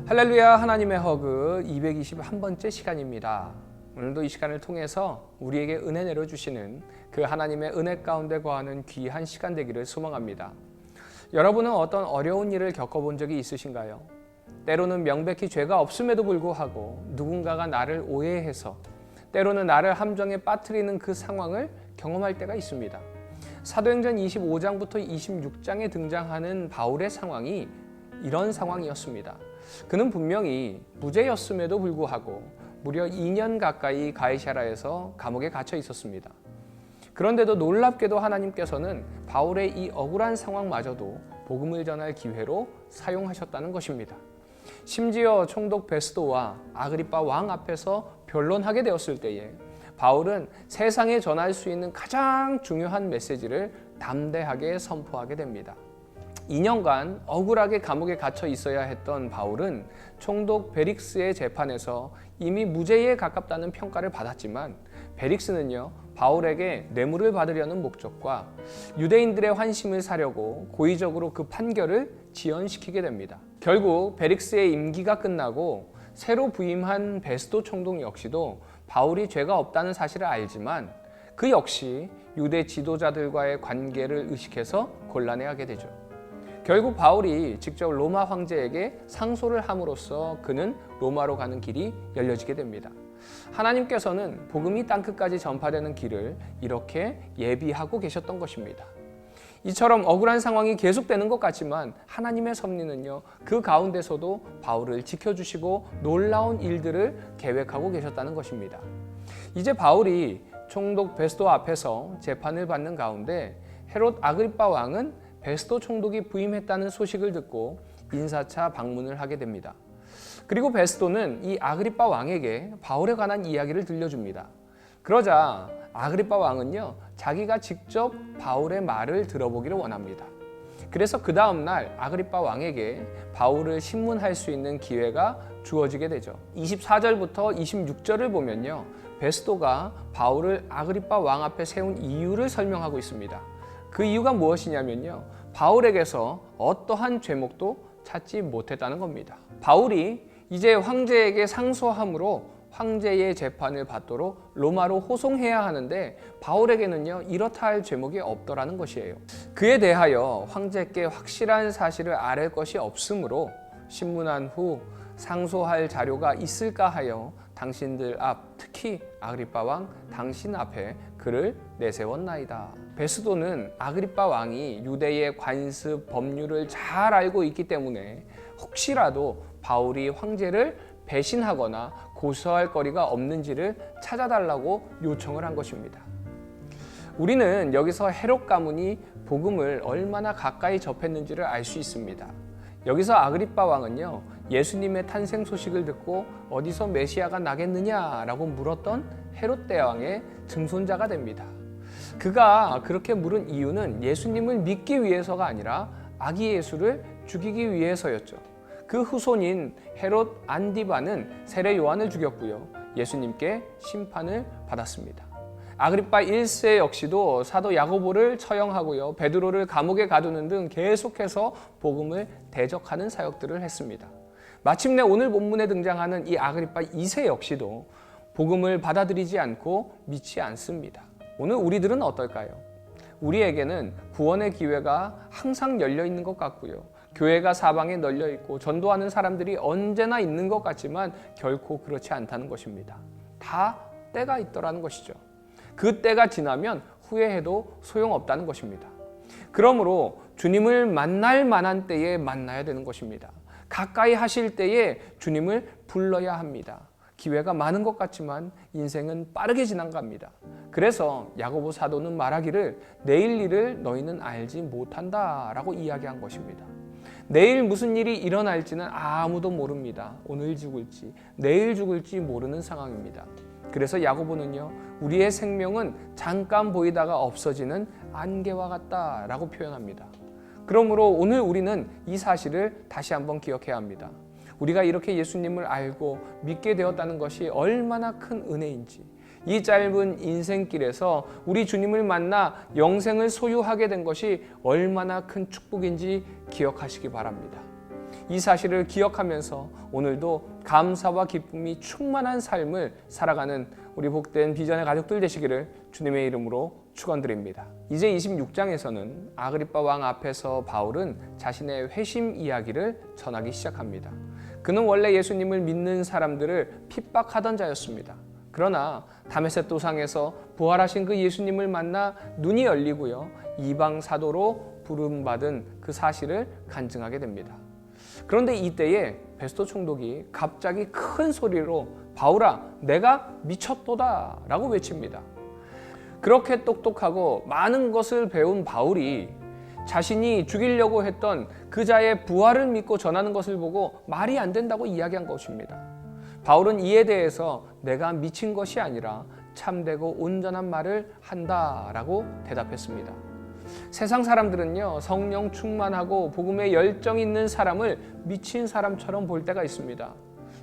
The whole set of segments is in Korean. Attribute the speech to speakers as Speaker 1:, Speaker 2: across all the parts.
Speaker 1: 할렐루야, 하나님의 허그 221번째 시간입니다. 오늘도 이 시간을 통해서 우리에게 은혜 내려주시는 그 하나님의 은혜 가운데 거하는 귀한 시간 되기를 소망합니다. 여러분은 어떤 어려운 일을 겪어본 적이 있으신가요? 때로는 명백히 죄가 없음에도 불구하고 누군가가 나를 오해해서 때로는 나를 함정에 빠뜨리는 그 상황을 경험할 때가 있습니다. 사도행전 25장부터 26장에 등장하는 바울의 상황이 이런 상황이었습니다. 그는 분명히 무죄였음에도 불구하고 무려 2년 가까이 가이사랴에서 감옥에 갇혀 있었습니다. 그런데도 놀랍게도 하나님께서는 바울의 이 억울한 상황마저도 복음을 전할 기회로 사용하셨다는 것입니다. 심지어 총독 베스도와 아그리빠 왕 앞에서 변론하게 되었을 때에 바울은 세상에 전할 수 있는 가장 중요한 메시지를 담대하게 선포하게 됩니다. 2년간 억울하게 감옥에 갇혀 있어야 했던 바울은 총독 베릭스의 재판에서 이미 무죄에 가깝다는 평가를 받았지만 베릭스는요, 바울에게 뇌물을 받으려는 목적과 유대인들의 환심을 사려고 고의적으로 그 판결을 지연시키게 됩니다. 결국 베릭스의 임기가 끝나고 새로 부임한 베스도 총독 역시도 바울이 죄가 없다는 사실을 알지만 그 역시 유대 지도자들과의 관계를 의식해서 곤란해하게 되죠. 결국 바울이 직접 로마 황제에게 상소를 함으로써 그는 로마로 가는 길이 열려지게 됩니다. 하나님께서는 복음이 땅끝까지 전파되는 길을 이렇게 예비하고 계셨던 것입니다. 이처럼 억울한 상황이 계속되는 것 같지만 하나님의 섭리는요, 그 가운데서도 바울을 지켜주시고 놀라운 일들을 계획하고 계셨다는 것입니다. 이제 바울이 총독 베스도 앞에서 재판을 받는 가운데 헤롯 아그리빠 왕은 베스도 총독이 부임했다는 소식을 듣고 인사차 방문을 하게 됩니다. 그리고 베스도는 이 아그리빠 왕에게 바울에 관한 이야기를 들려줍니다. 그러자 아그리빠 왕은요, 자기가 직접 바울의 말을 들어보기를 원합니다. 그래서 그 다음 날 아그리빠 왕에게 바울을 신문할 수 있는 기회가 주어지게 되죠. 24절부터 26절을 보면요, 베스도가 바울을 아그리빠 왕 앞에 세운 이유를 설명하고 있습니다. 그 이유가 무엇이냐면요, 바울에게서 어떠한 죄목도 찾지 못했다는 겁니다. 바울이 이제 황제에게 상소함으로 황제의 재판을 받도록 로마로 호송해야 하는데 바울에게는요, 이렇다 할 죄목이 없더라는 것이에요. 그에 대하여 황제께 확실한 사실을 아랠 것이 없으므로 신문한 후 상소할 자료가 있을까 하여 당신들 앞, 특히 아그리빠 왕 당신 앞에 그를 내세웠나이다. 베스도는 아그리빠 왕이 유대의 관습, 법률을 잘 알고 있기 때문에 혹시라도 바울이 황제를 배신하거나 고소할 거리가 없는지를 찾아달라고 요청을 한 것입니다. 우리는 여기서 헤롯 가문이 복음을 얼마나 가까이 접했는지를 알 수 있습니다. 여기서 아그리빠 왕은요, 예수님의 탄생 소식을 듣고 어디서 메시아가 나겠느냐라고 물었던 헤롯 대왕의 증손자가 됩니다. 그가 그렇게 물은 이유는 예수님을 믿기 위해서가 아니라 아기 예수를 죽이기 위해서였죠. 그 후손인 헤롯 안디바는 세례 요한을 죽였고요, 예수님께 심판을 받았습니다. 아그리빠 1세 역시도 사도 야고보를 처형하고요, 베드로를 감옥에 가두는 등 계속해서 복음을 대적하는 사역들을 했습니다. 마침내 오늘 본문에 등장하는 이 아그리빠 2세 역시도 복음을 받아들이지 않고 믿지 않습니다. 오늘 우리들은 어떨까요? 우리에게는 구원의 기회가 항상 열려 있는 것 같고요, 교회가 사방에 널려 있고 전도하는 사람들이 언제나 있는 것 같지만 결코 그렇지 않다는 것입니다. 다 때가 있더라는 것이죠. 그 때가 지나면 후회해도 소용없다는 것입니다. 그러므로 주님을 만날 만한 때에 만나야 되는 것입니다. 가까이 하실 때에 주님을 불러야 합니다. 기회가 많은 것 같지만 인생은 빠르게 지나갑니다. 그래서 야고보 사도는 말하기를 내일 일을 너희는 알지 못한다 라고 이야기한 것입니다. 내일 무슨 일이 일어날지는 아무도 모릅니다. 오늘 죽을지 내일 죽을지 모르는 상황입니다. 그래서 야고보는요, 우리의 생명은 잠깐 보이다가 없어지는 안개와 같다라고 표현합니다. 그러므로 오늘 우리는 이 사실을 다시 한번 기억해야 합니다. 우리가 이렇게 예수님을 알고 믿게 되었다는 것이 얼마나 큰 은혜인지, 이 짧은 인생길에서 우리 주님을 만나 영생을 소유하게 된 것이 얼마나 큰 축복인지 기억하시기 바랍니다. 이 사실을 기억하면서 오늘도 감사와 기쁨이 충만한 삶을 살아가는 우리 복된 비전의 가족들 되시기를 주님의 이름으로 축원드립니다. 이제 26장에서는 아그리빠 왕 앞에서 바울은 자신의 회심 이야기를 전하기 시작합니다. 그는 원래 예수님을 믿는 사람들을 핍박하던 자였습니다. 그러나 다메섹 도상에서 부활하신 그 예수님을 만나 눈이 열리고요, 이방 사도로 부름받은 그 사실을 간증하게 됩니다. 그런데 이때에 베스도 총독이 갑자기 큰 소리로 바울아, 내가 미쳤도다 라고 외칩니다. 그렇게 똑똑하고 많은 것을 배운 바울이 자신이 죽이려고 했던 그자의 부활을 믿고 전하는 것을 보고 말이 안 된다고 이야기한 것입니다. 바울은 이에 대해서 내가 미친 것이 아니라 참되고 온전한 말을 한다라고 대답했습니다. 세상 사람들은요, 성령 충만하고 복음에 열정 있는 사람을 미친 사람처럼 볼 때가 있습니다.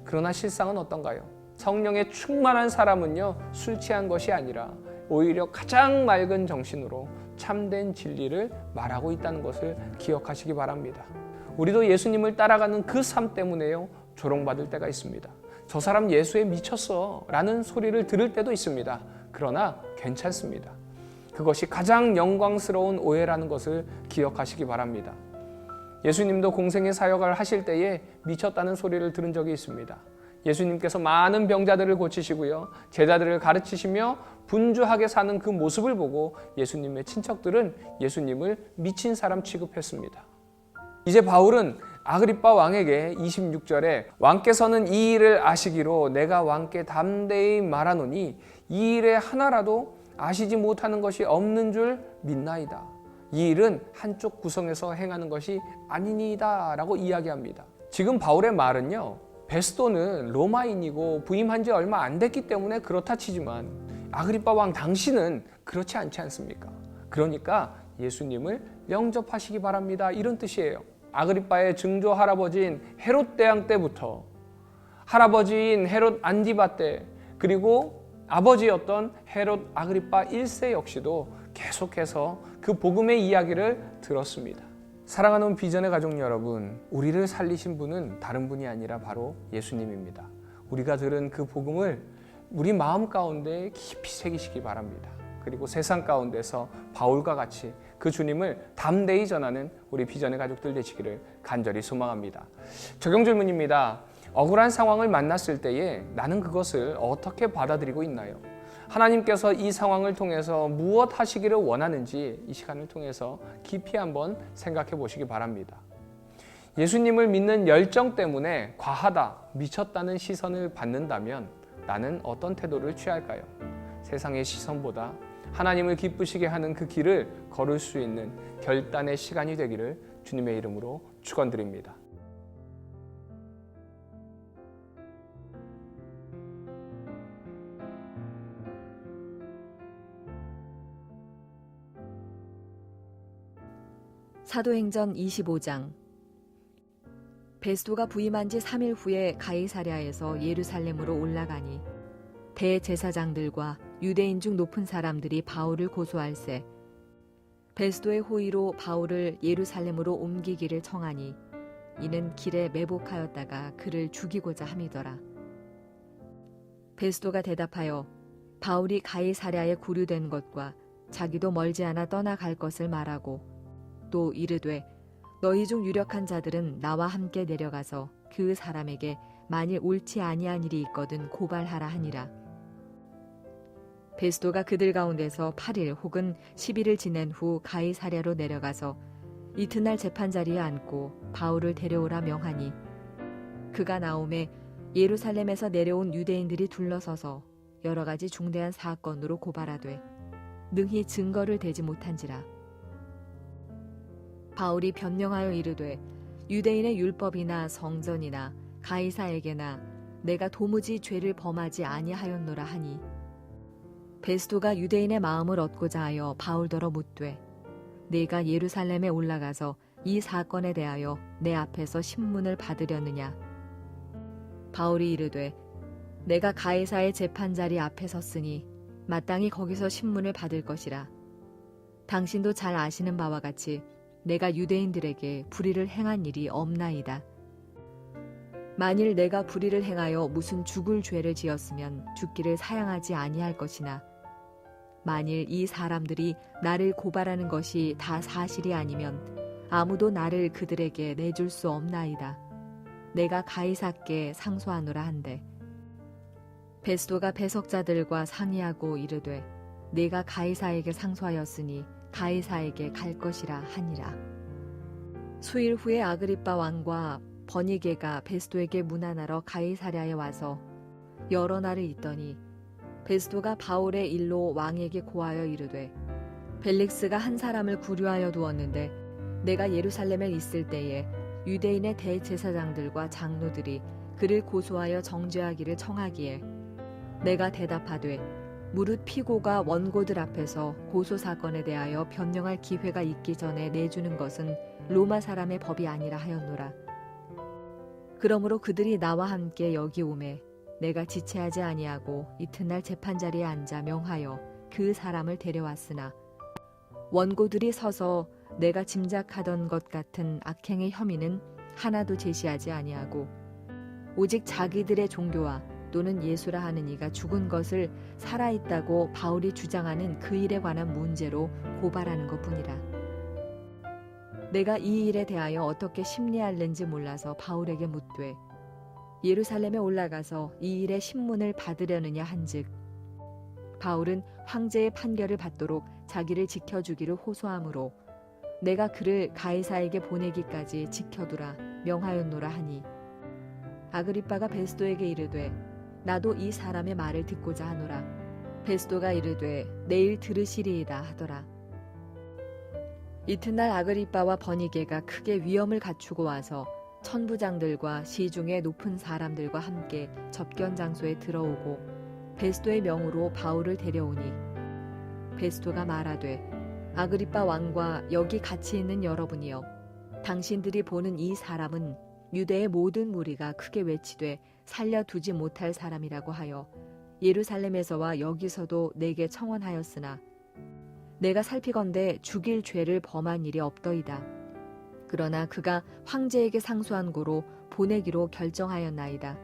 Speaker 1: 그러나 실상은 어떤가요? 성령에 충만한 사람은요, 술 취한 것이 아니라 오히려 가장 맑은 정신으로 참된 진리를 말하고 있다는 것을 기억하시기 바랍니다. 우리도 예수님을 따라가는 그 삶 때문에요, 조롱받을 때가 있습니다. 저 사람 예수에 미쳤어 라는 소리를 들을 때도 있습니다. 그러나 괜찮습니다. 그것이 가장 영광스러운 오해라는 것을 기억하시기 바랍니다. 예수님도 공생의 사역을 하실 때에 미쳤다는 소리를 들은 적이 있습니다. 예수님께서 많은 병자들을 고치시고요, 제자들을 가르치시며 분주하게 사는 그 모습을 보고 예수님의 친척들은 예수님을 미친 사람 취급했습니다. 이제 바울은 아그리빠 왕에게 26절에 왕께서는 이 일을 아시기로 내가 왕께 담대히 말하노니 이 일에 하나라도 아시지 못하는 것이 없는 줄 믿나이다. 이 일은 한쪽 구성에서 행하는 것이 아니니이다 라고 이야기합니다. 지금 바울의 말은요, 베스도는 로마인이고 부임한 지 얼마 안 됐기 때문에 그렇다 치지만 아그리빠 왕 당신은 그렇지 않지 않습니까? 그러니까 예수님을 영접하시기 바랍니다, 이런 뜻이에요. 아그리빠의 증조 할아버지인 헤롯 대왕 때부터 할아버지인 헤롯 안디바 때, 그리고 아버지였던 헤롯 아그리빠 1세 역시도 계속해서 그 복음의 이야기를 들었습니다. 사랑하는 비전의 가족 여러분, 우리를 살리신 분은 다른 분이 아니라 바로 예수님입니다. 우리가 들은 그 복음을 우리 마음 가운데 깊이 새기시기 바랍니다. 그리고 세상 가운데서 바울과 같이 그 주님을 담대히 전하는 우리 비전의 가족들 되시기를 간절히 소망합니다. 적용 질문입니다. 억울한 상황을 만났을 때에 나는 그것을 어떻게 받아들이고 있나요? 하나님께서 이 상황을 통해서 무엇 하시기를 원하는지 이 시간을 통해서 깊이 한번 생각해 보시기 바랍니다. 예수님을 믿는 열정 때문에 과하다, 미쳤다는 시선을 받는다면 나는 어떤 태도를 취할까요? 세상의 시선보다 하나님을 기쁘시게 하는 그 길을 걸을 수 있는 결단의 시간이 되기를 주님의 이름으로 축원드립니다.
Speaker 2: 사도행전 25장. 베스도가 부임한 지 3일 후에 가이사랴에서 예루살렘으로 올라가니 대제사장들과 유대인 중 높은 사람들이 바울을 고소할세 베스도의 호의로 바울을 예루살렘으로 옮기기를 청하니 이는 길에 매복하였다가 그를 죽이고자 함이더라. 베스도가 대답하여 바울이 가이사랴에 구류된 것과 자기도 멀지 않아 떠나갈 것을 말하고 또 이르되 너희 중 유력한 자들은 나와 함께 내려가서 그 사람에게 만일 옳지 아니한 일이 있거든 고발하라 하니라. 베스도가 그들 가운데서 8일 혹은 10일을 지낸 후 가이사랴로 내려가서 이튿날 재판자리에 앉고 바울을 데려오라 명하니 그가 나오매 예루살렘에서 내려온 유대인들이 둘러서서 여러 가지 중대한 사건으로 고발하되 능히 증거를 대지 못한지라. 바울이 변명하여 이르되 유대인의 율법이나 성전이나 가이사에게나 내가 도무지 죄를 범하지 아니하였노라 하니 베스도가 유대인의 마음을 얻고자 하여 바울더러 묻되 네가 예루살렘에 올라가서 이 사건에 대하여 내 앞에서 신문을 받으려느냐. 바울이 이르되 내가 가이사의 재판자리 앞에 섰으니 마땅히 거기서 신문을 받을 것이라. 당신도 잘 아시는 바와 같이 내가 유대인들에게 불의를 행한 일이 없나이다. 만일 내가 불의를 행하여 무슨 죽을 죄를 지었으면 죽기를 사양하지 아니할 것이나 만일 이 사람들이 나를 고발하는 것이 다 사실이 아니면 아무도 나를 그들에게 내줄 수 없나이다. 내가 가이사께 상소하노라 한대. 베스도가 배석자들과 상의하고 이르되 내가 가이사에게 상소하였으니 가이사에게 갈 것이라 하니라. 수일 후에 아그리빠 왕과 버니게가 베스도에게 문안하러 가이사랴에 와서 여러 날을 있더니 베스도가 바울의 일로 왕에게 고하여 이르되 벨릭스가 한 사람을 구류하여 두었는데 내가 예루살렘에 있을 때에 유대인의 대제사장들과 장로들이 그를 고소하여 정죄하기를 청하기에 내가 대답하되 무릇 피고가 원고들 앞에서 고소 사건에 대하여 변명할 기회가 있기 전에 내주는 것은 로마 사람의 법이 아니라 하였노라. 그러므로 그들이 나와 함께 여기 오매 내가 지체하지 아니하고 이튿날 재판자리에 앉아 명하여 그 사람을 데려왔으나 원고들이 서서 내가 짐작하던 것 같은 악행의 혐의는 하나도 제시하지 아니하고 오직 자기들의 종교와 또는 예수라 하는 이가 죽은 것을 살아있다고 바울이 주장하는 그 일에 관한 문제로 고발하는 것뿐이라. 내가 이 일에 대하여 어떻게 심리할는지 몰라서 바울에게 묻되 예루살렘에 올라가서 이 일의 신문을 받으려느냐 한즉 바울은 황제의 판결을 받도록 자기를 지켜주기를 호소하므로 내가 그를 가이사에게 보내기까지 지켜두라 명하였노라 하니 아그리빠가 베스도에게 이르되 나도 이 사람의 말을 듣고자 하노라. 베스도가 이르되 내일 들으시리이다 하더라. 이튿날 아그리빠와 버니게가 크게 위험을 갖추고 와서 천부장들과 시중의 높은 사람들과 함께 접견 장소에 들어오고 베스도의 명으로 바울을 데려오니 베스도가 말하되 아그리빠 왕과 여기 같이 있는 여러분이여 당신들이 보는 이 사람은 유대의 모든 무리가 크게 외치되 살려두지 못할 사람이라고 하여 예루살렘에서와 여기서도 내게 청원하였으나 내가 살피건대 죽일 죄를 범한 일이 없더이다. 그러나 그가 황제에게 상소한 고로 보내기로 결정하였나이다.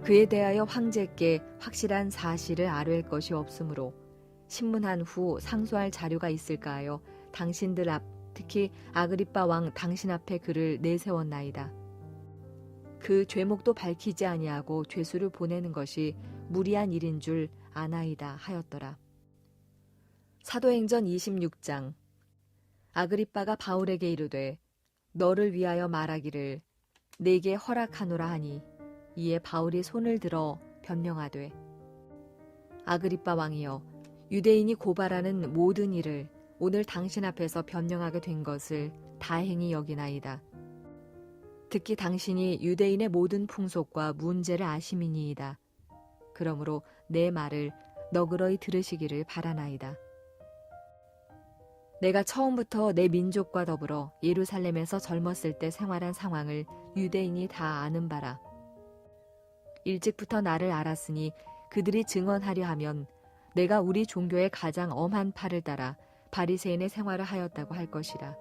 Speaker 2: 그에 대하여 황제께 확실한 사실을 아뢰할 것이 없으므로 신문한 후 상소할 자료가 있을까 하여 당신들 앞 특히 아그리빠 왕 당신 앞에 그를 내세웠나이다. 그 죄목도 밝히지 아니하고 죄수를 보내는 것이 무리한 일인 줄 아나이다 하였더라. 사도행전 26장. 아그리빠가 바울에게 이르되 너를 위하여 말하기를 내게 허락하노라 하니 이에 바울이 손을 들어 변명하되 아그리빠 왕이여 유대인이 고발하는 모든 일을 오늘 당신 앞에서 변명하게 된 것을 다행히 여기나이다. 특히 당신이 유대인의 모든 풍속과 문제를 아심이니이다. 그러므로 내 말을 너그러이 들으시기를 바라나이다. 내가 처음부터 내 민족과 더불어 예루살렘에서 젊었을 때 생활한 상황을 유대인이 다 아는 바라. 일찍부터 나를 알았으니 그들이 증언하려 하면 내가 우리 종교의 가장 엄한 팔을 따라 바리새인의 생활을 하였다고 할 것이라.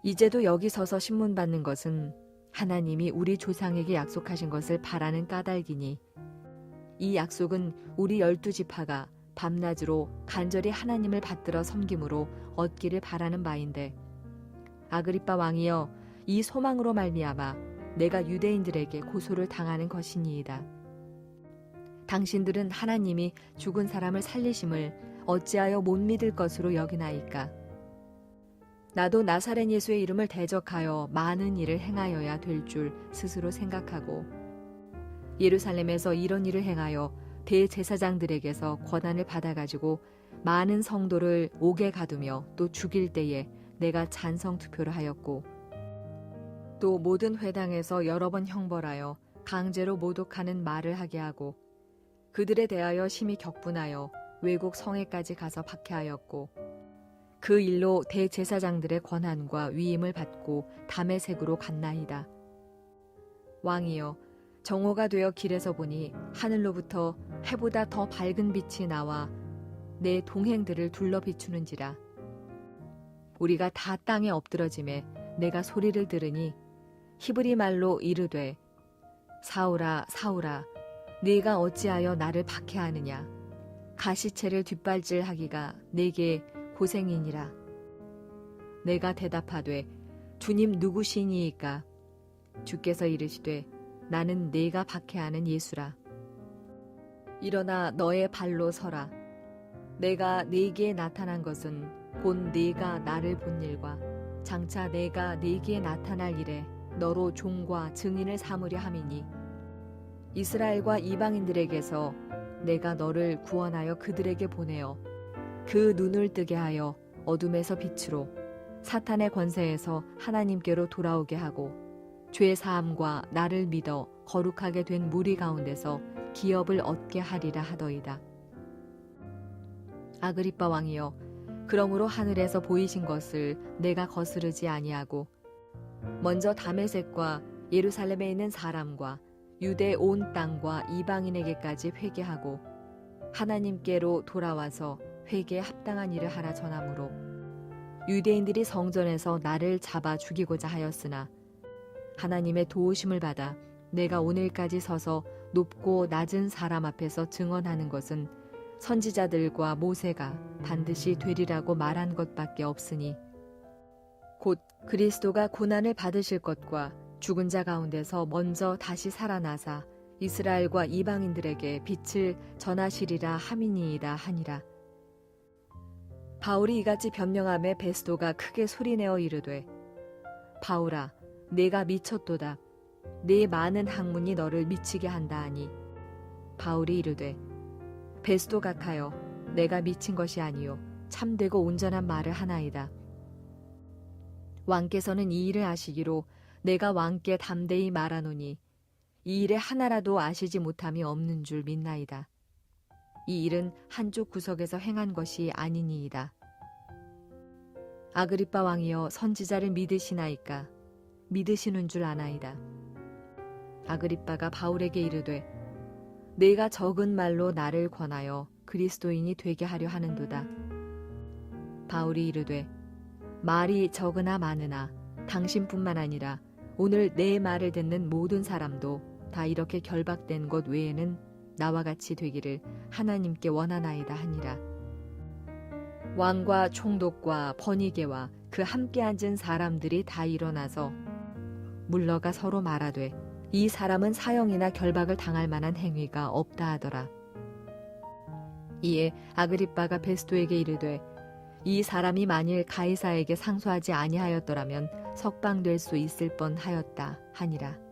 Speaker 2: 이제도 여기 서서 신문 받는 것은 하나님이 우리 조상에게 약속하신 것을 바라는 까닭이니 이 약속은 우리 12지파가 밤낮으로 간절히 하나님을 받들어 섬김으로 얻기를 바라는 바인데 아그리빠 왕이여 이 소망으로 말미암아 내가 유대인들에게 고소를 당하는 것이니이다. 당신들은 하나님이 죽은 사람을 살리심을 어찌하여 못 믿을 것으로 여기나이까? 나도 나사렛 예수의 이름을 대적하여 많은 일을 행하여야 될 줄 스스로 생각하고 예루살렘에서 이런 일을 행하여 대제사장들에게서 권한을 받아가지고 많은 성도를 옥에 가두며 또 죽일 때에 내가 찬성 투표를 하였고 또 모든 회당에서 여러 번 형벌하여 강제로 모독하는 말을 하게 하고 그들에 대하여 심히 격분하여 외국 성에까지 가서 박해하였고 그 일로 대제사장들의 권한과 위임을 받고 다메섹으로 갔나이다. 왕이여 정오가 되어 길에서 보니 하늘로부터 해보다 더 밝은 빛이 나와 내 동행들을 둘러 비추는지라. 우리가 다 땅에 엎드러짐에 내가 소리를 들으니 히브리 말로 이르되 사울아 사울아 네가 어찌하여 나를 박해하느냐 가시체를 뒷발질하기가 내게 고생이니라. 내가 대답하되 주님 누구시니이까? 주께서 이르시되 나는 네가 박해하는 예수라. 일어나 너의 발로 서라. 내가 네게 나타난 것은 곧 네가 나를 본 일과 장차 내가 네게 나타날 일에 너로 종과 증인을 삼으려 함이니 이스라엘과 이방인들에게서 내가 너를 구원하여 그들에게 보내어 그 눈을 뜨게 하여 어둠에서 빛으로 사탄의 권세에서 하나님께로 돌아오게 하고 죄 사함과 나를 믿어 거룩하게 된 무리 가운데서 기업을 얻게 하리라 하더이다. 아그리빠 왕이여, 그러므로 하늘에서 보이신 것을 내가 거스르지 아니하고 먼저 다메섹과 예루살렘에 있는 사람과 유대 온 땅과 이방인에게까지 회개하고 하나님께로 돌아와서 회개에 합당한 일을 하라 전하므로 유대인들이 성전에서 나를 잡아 죽이고자 하였으나 하나님의 도우심을 받아 내가 오늘까지 서서 높고 낮은 사람 앞에서 증언하는 것은 선지자들과 모세가 반드시 되리라고 말한 것밖에 없으니 곧 그리스도가 고난을 받으실 것과 죽은 자 가운데서 먼저 다시 살아나사 이스라엘과 이방인들에게 빛을 전하시리라 함이니이다 하니라. 바울이 이같이 변명하매 베스도가 크게 소리내어 이르되 바울아 내가 미쳤도다. 네 많은 학문이 너를 미치게 한다 하니 바울이 이르되 베스도 같아요. 내가 미친 것이 아니요 참되고 온전한 말을 하나이다. 왕께서는 이 일을 아시기로 내가 왕께 담대히 말하노니 이 일에 하나라도 아시지 못함이 없는 줄 믿나이다. 이 일은 한쪽 구석에서 행한 것이 아니니이다. 아그리빠 왕이여 선지자를 믿으시나이까? 믿으시는 줄 아나이다. 아그리빠가 바울에게 이르되 내가 적은 말로 나를 권하여 그리스도인이 되게 하려 하는도다. 바울이 이르되 말이 적으나 많으나 당신뿐만 아니라 오늘 내 말을 듣는 모든 사람도 다 이렇게 결박된 것 외에는 나와 같이 되기를 하나님께 원하나이다 하니라. 왕과 총독과 번이게와 그 함께 앉은 사람들이 다 일어나서 물러가 서로 말하되 이 사람은 사형이나 결박을 당할 만한 행위가 없다 하더라. 이에 아그리빠가 베스도에게 이르되 이 사람이 만일 가이사에게 상소하지 아니하였더라면 석방될 수 있을 뻔하였다 하니라.